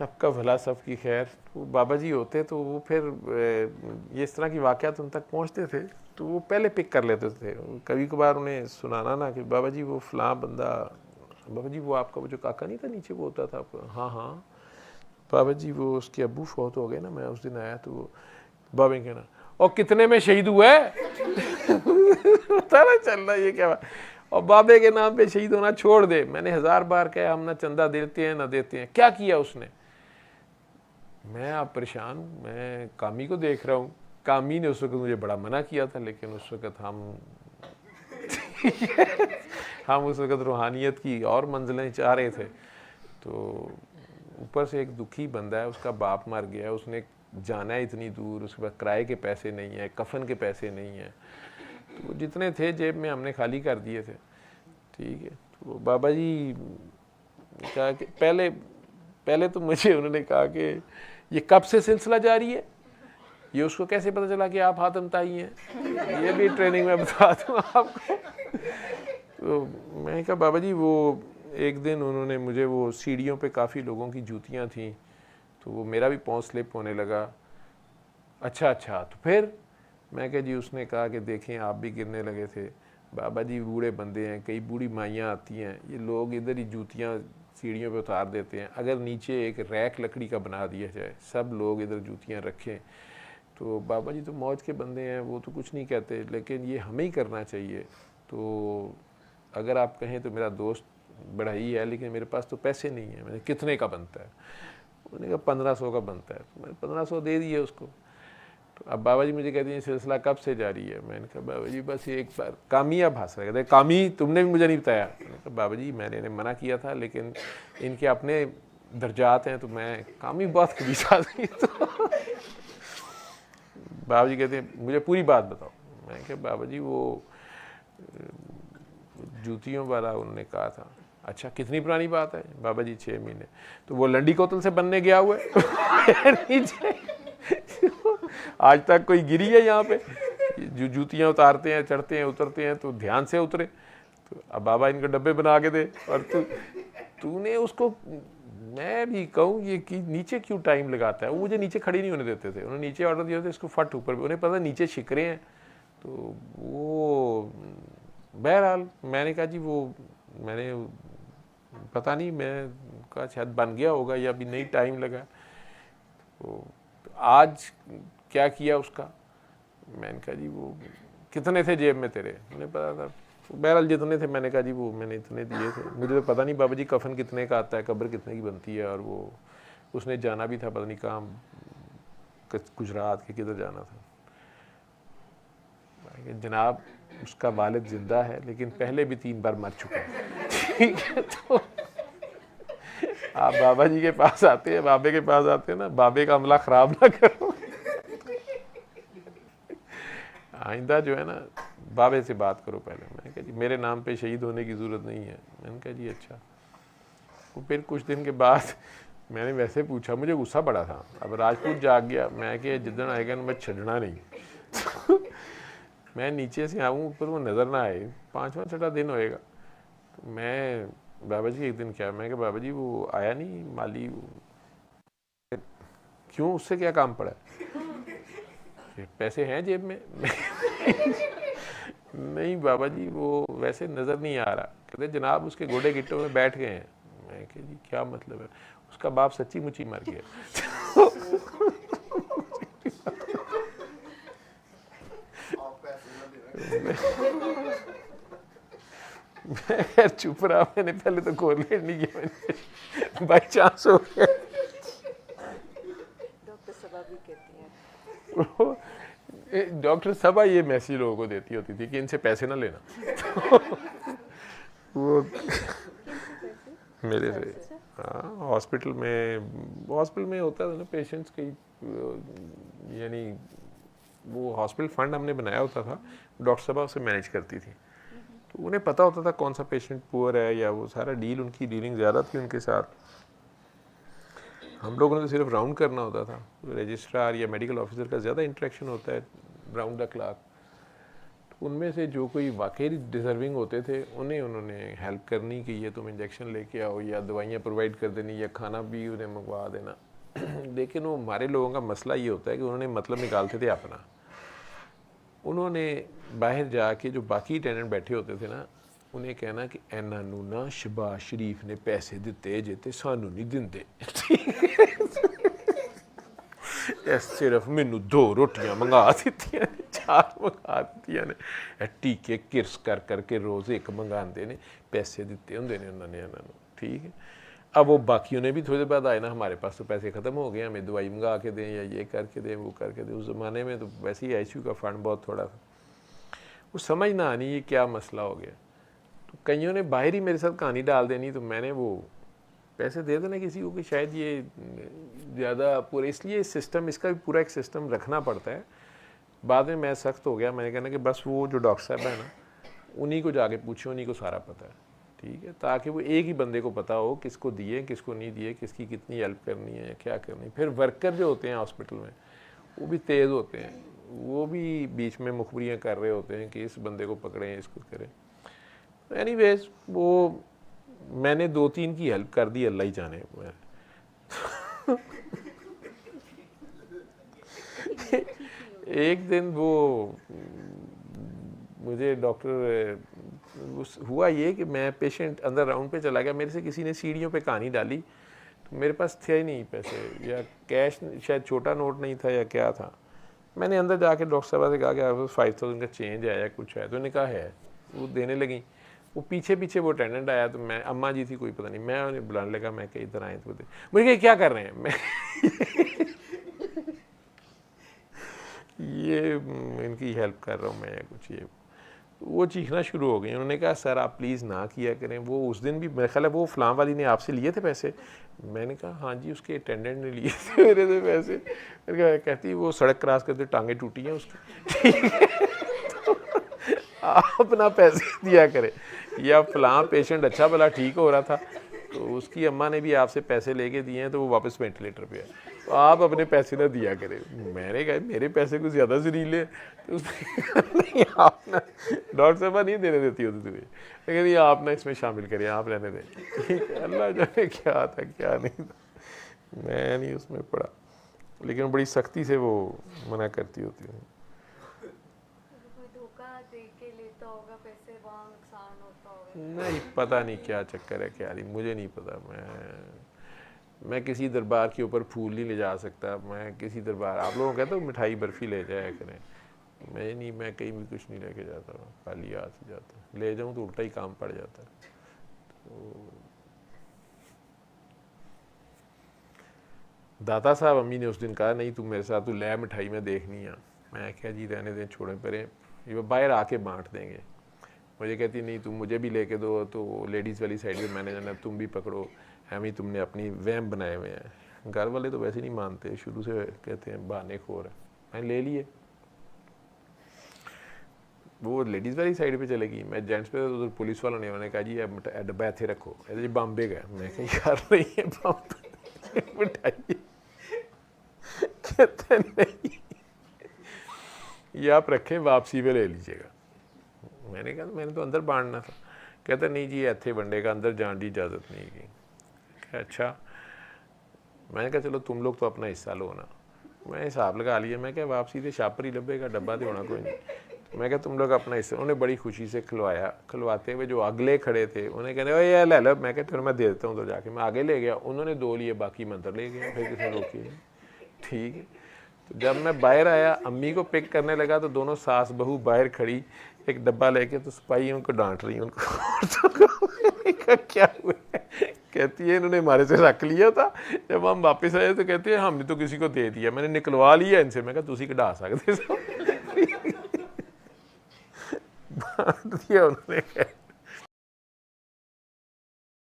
सबका भला सबकी खैर। वो बाबा जी होते तो वो फिर ये इस तरह की वाक़यात उन तक पहुँचते थे तो वो पहले पिक कर लेते थे। कभी कभार उन्हें सुनाना ना कि बाबा जी वो फ़लाँ बंदा, बाबा जी वो आपका वो जो काका नहीं था नीचे वो होता था आपका, हाँ हाँ बाबा जी वो उसके अब्बू फौत हो गए ना, मैं उस दिन आया तो वो बाबा ने कहना और कितने में शहीद हुआ है पता ना चल रहा ये क्या बात। और बाबे के नाम पे शहीद होना छोड़ दे, मैंने 1000 बार कहा हम ना चंदा देते हैं ना देते हैं, क्या किया उसने। मैं आप परेशान हूँ, मैं कामी को देख रहा हूँ। कामी ने उस वक्त मुझे बड़ा मना किया था, लेकिन उस वक्त हम उस वक्त रूहानियत की और मंजिलें चाह रहे थे। तो ऊपर से एक दुखी बंदा है, उसका बाप मर गया है, उसने जाना है इतनी दूर, उसके पास किराए के पैसे नहीं है, कफन के पैसे नहीं है, तो जितने थे जेब में हमने खाली कर दिए थे। ठीक है, तो बाबा जी कहा कि पहले तो मुझे उन्होंने कहा कि ये कब से सिलसिला जारी है, ये उसको कैसे पता चला कि आप हातम ताई हैं, ये भी ट्रेनिंग में बता दूँ आपको। तो मैं कहा बाबा जी वो एक दिन उन्होंने मुझे वो सीढ़ियों पे काफ़ी लोगों की जूतियाँ थी, तो वो मेरा भी पाँव स्लिप होने लगा। अच्छा तो फिर मैं कहा जी उसने कहा कि देखें आप भी गिरने लगे थे। बाबा जी बूढ़े बंदे हैं, कई बूढ़ी माइयाँ आती हैं, ये लोग इधर ही जूतियाँ सीढ़ियों पे उतार देते हैं, अगर नीचे एक रैक लकड़ी का बना दिया जाए, सब लोग इधर जूतियाँ रखें, तो बाबा जी तो मौज के बंदे हैं, वो तो कुछ नहीं कहते, लेकिन ये हमें ही करना चाहिए। तो अगर आप कहें तो मेरा दोस्त बड़ा ही है, लेकिन मेरे पास तो पैसे नहीं है। मैंने कितने का बनता है, उन्होंने कहा 1500 का बनता है। तो मैंने 1500 दे दिए उसको। तो अब बाबा जी मुझे कहते हैं सिलसिला कब से जारी है। मैंने कहा बाबा जी बस एक बार। कामी अब हंस रहे, कहते कामी तुमने भी मुझे नहीं बताया। मैंने कहा बाबा जी मैंने इन्हें मना किया था, लेकिन इनके अपने दर्जात हैं, तो मैं कामी बहुत खबीस आदमी। तो बाबा जी कहते हैं मुझे पूरी बात बताओ। मैंने कहा बाबा जी वो जूतियों वाला उन्होंने कहा था। अच्छा कितनी पुरानी बात है। बाबा जी 6 महीने। तो वो लंडी कोतल से बनने गया हुआ है नीचे आज तक कोई गिरी है यहाँ पे। जो जूतियाँ उतारते हैं, चढ़ते हैं, उतरते हैं, तो ध्यान से उतरे। तो अब बाबा इनको डब्बे बना के दे, और तूने उसको, मैं भी कहूँ ये कि नीचे क्यों टाइम लगाता है। वो मुझे नीचे खड़ी नहीं होने देते थे, उन्होंने नीचे ऑर्डर दिया था इसको फट ऊपर, उन्हें पता नीचे शिकरे हैं। तो वो बहरहाल मैंने कहा जी वो मैंने पता नहीं, मैं कहा शायद बन गया होगा या अभी नहीं टाइम लगा। तो आज क्या किया उसका। मैंने कहा जी वो कितने थे जेब में तेरे, मुझे पता था। बहरहाल जितने थे मैंने कहा जी वो मैंने इतने दिए थे। मुझे तो पता नहीं बाबा जी कफन कितने का आता है, कब्र कितने की बनती है, और वो उसने जाना भी था पता नहीं कहाँ, गुजरात के किधर जाना था। जनाब उसका वालिद जिंदा है, लेकिन पहले भी 3 बार मर चुका है। ठीक है, तो आप बाबा जी के पास आते हैं, बाबे के पास आते हैं ना, बाबे का अमला खराब ना करो। आइंदा जो है ना बाबे से बात करो पहले। मैंने कहा जी मेरे नाम पे शहीद होने की ज़रूरत नहीं है। मैंने कहा जी अच्छा। वो फिर कुछ दिन के बाद मैंने वैसे पूछा, मुझे गुस्सा बड़ा था, अब राजपूत जाग गया। मैं कि जिद्दन आएगा ना मैं छड़ना नहीं। मैं नीचे से आऊँ ऊपर वो नज़र ना आए, 5वां 6वां दिन होएगा। तो मैं बाबा जी एक दिन क्या, मैं कहा बाबा जी वो आया नहीं माली, क्यों उससे क्या काम पड़ा है, पैसे हैं जेब में। नहीं बाबा जी वो वैसे नज़र नहीं आ रहा। कहते जनाब उसके घोड़े गिट्टों में बैठ गए हैं। मैं कह जी क्या मतलब है, उसका बाप सच्ची मुच्ची मर गया। मैं खैर चुप रहा, मैंने पहले तो कोरिलेट नहीं किया, मैंने बाई चांस हो गया। डॉक्टर सबा भी कहती हैं, डॉक्टर सबा ये मैसेज लोगों को देती होती थी कि इनसे पैसे ना लेना। वो मेरे से हाँ हॉस्पिटल में होता था ना पेशेंट्स कई, यानी वो हॉस्पिटल फंड हमने बनाया होता था, डॉक्टर साहब उसे मैनेज करती थी। तो उन्हें पता होता था कौन सा पेशेंट पुअर है, या वो सारा उनकी डीलिंग ज़्यादा थी उनके साथ। हम लोगों ने तो सिर्फ राउंड करना होता था, रजिस्ट्रार या मेडिकल ऑफिसर का ज़्यादा इंटरेक्शन होता है राउंड द क्लॉक। उनमें से जो कोई वाकई डिज़र्विंग होते थे उन्हें उन्होंने हेल्प करनी कि ये तुम इंजेक्शन लेके आओ या दवाइयाँ प्रोवाइड कर देनी या खाना भी उन्हें मंगवा देना। लेकिन वो हमारे लोगों का मसला ये होता है कि उन्होंने मतलब निकालते थे अपना। उन्होंने बाहर जाके जो बाकी टेनेंट बैठे होते थे ना, उन्हें कहना कि इन्हां नूं ना शहबाज शरीफ ने पैसे दिते जे ते सानू नहीं दिंदे। सिर्फ मैनू 2 रोटियां मंगा दित्तियां ने, 4 मंगा दित्तियां ने, टीके किरस कर करके रोज़ एक मंगाते ने, पैसे दिते होंगे ने उन्होंने इन्होंने। ठीक है, अब वो बाकियों ने भी थोड़ी देर बाद आए ना, हमारे पास तो पैसे ख़त्म हो गए, हमें दवाई मंगा के दें या ये करके दें वो करके दें। उस ज़माने में तो वैसे ही ICU का फ़ंड बहुत थोड़ा था। वो समझ ना आनी ये क्या मसला हो गया। तो कईयों ने बाहर ही मेरे साथ कहानी डाल देनी, तो मैंने वो पैसे दे देना किसी को कि शायद ये ज़्यादा पूरे, इसलिए सिस्टम, इसका भी पूरा एक सिस्टम रखना पड़ता है। बाद में मैं सख्त हो गया, मैंने कहना कि बस वो जो डॉक्टर साहब है ना, उन्हीं को जाके पूछो, उन्हीं को सारा पता है। ठीक है, ताकि वो एक ही बंदे को पता हो किसको दिए किसको नहीं दिए, किसकी कितनी हेल्प करनी है या क्या करनी है। फिर वर्कर जो होते हैं हॉस्पिटल में वो भी तेज़ होते हैं, वो भी बीच में मुखबरियाँ कर रहे होते हैं कि इस बंदे को पकड़ें, इसको करें। एनीवेज वो मैंने 2-3 की हेल्प कर दी, अल्लाह ही जाने। एक दिन वो मुझे डॉक्टर, हुआ ये कि मैं पेशेंट अंदर राउंड पे चला गया, मेरे से किसी ने सीढ़ियों पे कहानी डाली, तो मेरे पास थे ही नहीं पैसे, या कैश शायद छोटा नोट नहीं था या क्या था। मैंने अंदर जाके डॉक्टर साहब से कहा कि आपके पास 5000 का चेंज है या कुछ है, तो उन्होंने कहा है। वो देने लगी, वो पीछे पीछे वो अटेंडेंट आया, तो मैं, अम्मा जी थी कोई पता नहीं, मैं उन्हें बुलाने लगा, मैं कहीं इधर आए, तो मुझे कहा क्या कर रहे हैं, मैं ये इनकी हेल्प कर रहा हूँ मैं या कुछ। ये वो चीखना शुरू हो गई। उन्होंने कहा सर आप प्लीज़ ना किया करें। वो उस दिन भी मेरे ख्याल है वो फलां वाली ने आपसे लिए थे पैसे। मैंने कहा हाँ जी, उसके अटेंडेंट ने लिए थे मेरे से पैसे। कहती वो सड़क क्रॉस करते टांगें टूटी हैं उसकी, ठीक है तो आप अपना पैसे दिया करें। या फलां पेशेंट अच्छा भला ठीक हो रहा था, तो उसकी अम्मा ने भी आपसे पैसे लेके दिए हैं, तो वो वापस वेंटिलेटर पे है, तो आप अपने पैसे ना दिया करें। मैंने कहा मेरे पैसे कुछ ज़्यादा जरीले, तो उसने नहीं आप ना, डॉक्टर साहब नहीं देने देती होती तुम्हें, लेकिन ये आप ना इसमें शामिल करिए, आप रहने दें। ठीक है, अल्लाह जाने क्या था क्या नहीं था, मैं नहीं उसमें पड़ा, लेकिन बड़ी सख्ती से वो मना करती होती है। नहीं पता नहीं क्या चक्कर है क्या नहीं, मुझे नहीं पता। मैं किसी दरबार के ऊपर फूल नहीं ले जा सकता, मैं किसी दरबार, आप लोगों कहते हो मिठाई बर्फ़ी ले जाया करें, मैं नहीं, मैं कहीं भी कुछ नहीं लेके जाता, खाली हाथ से जाता, ले जाऊँ तो उल्टा ही काम पड़ जाता है। तो दाता साहब अम्मी ने उस दिन कहा नहीं तू मेरे साथ, तू ले मिठाई में देखनी है। मैं क्या जी रहने दें, छोड़े परे, ये बाहर आके बांट देंगे। मुझे कहती नहीं तुम मुझे भी लेके दो, तो लेडीज़ वाली साइड में मैंने जाना, तुम भी पकड़ो, हम ही तुमने अपनी वहम बनाए हुए हैं। घर वाले तो वैसे नहीं मानते, शुरू से कहते हैं बहाने खोर है। मैंने ले लिए, वो लेडीज़ वाली साइड पे चलेगी, मैं जेंट्स पे, तो पुलिस वालों ने उन्होंने कहा जी डब्बा इतने रखो, जी बॉम्बे का। मैं कहीं यार नहीं है बॉम्बे मिठाई, कहते नहीं ये आप रखें वापसी पे ले लीजिएगा। मैंने कहा मैंने तो अंदर बांटना था। कहता नहीं जी इतने वंडे का, अंदर जाने की इजाज़त नहीं की। अच्छा, मैंने कहा चलो तुम लोग तो अपना हिस्सा लो ना। मैं हिसाब लगा लिया, मैं क्या वापसी तो शापर ही लभेगा, डब्बा तो होना कोई नहीं। मैं क्या तुम लोग अपना हिस्सा, उन्हें बड़ी खुशी से खिलवाया। खिलवाते हुए जो अगले खड़े थे उन्हें कहते ओए यार ले लो। मैं क्या फिर मैं दे देता हूँ, तो जाके मैं आगे ले गया, उन्होंने 2 लिए, बाकी मैं अंदर ले गया, फिर किसी ने रोकी नहीं। ठीक है, तो जब मैं बाहर आया अम्मी को पिक करने लगा, तो दोनों सास बहू बाहर खड़ी एक डब्बा लेके, तो सिपाही उनको डांट रही उनको क्या हुआ, कहती है इन्होंने हमारे से रख लिया था, जब हम वापस आए तो कहते हैं हमने तो किसी को दे दिया, मैंने निकलवा लिया इनसे। मैं कहा तुसी कढ़ा सकते बांट दिया उन्होंने।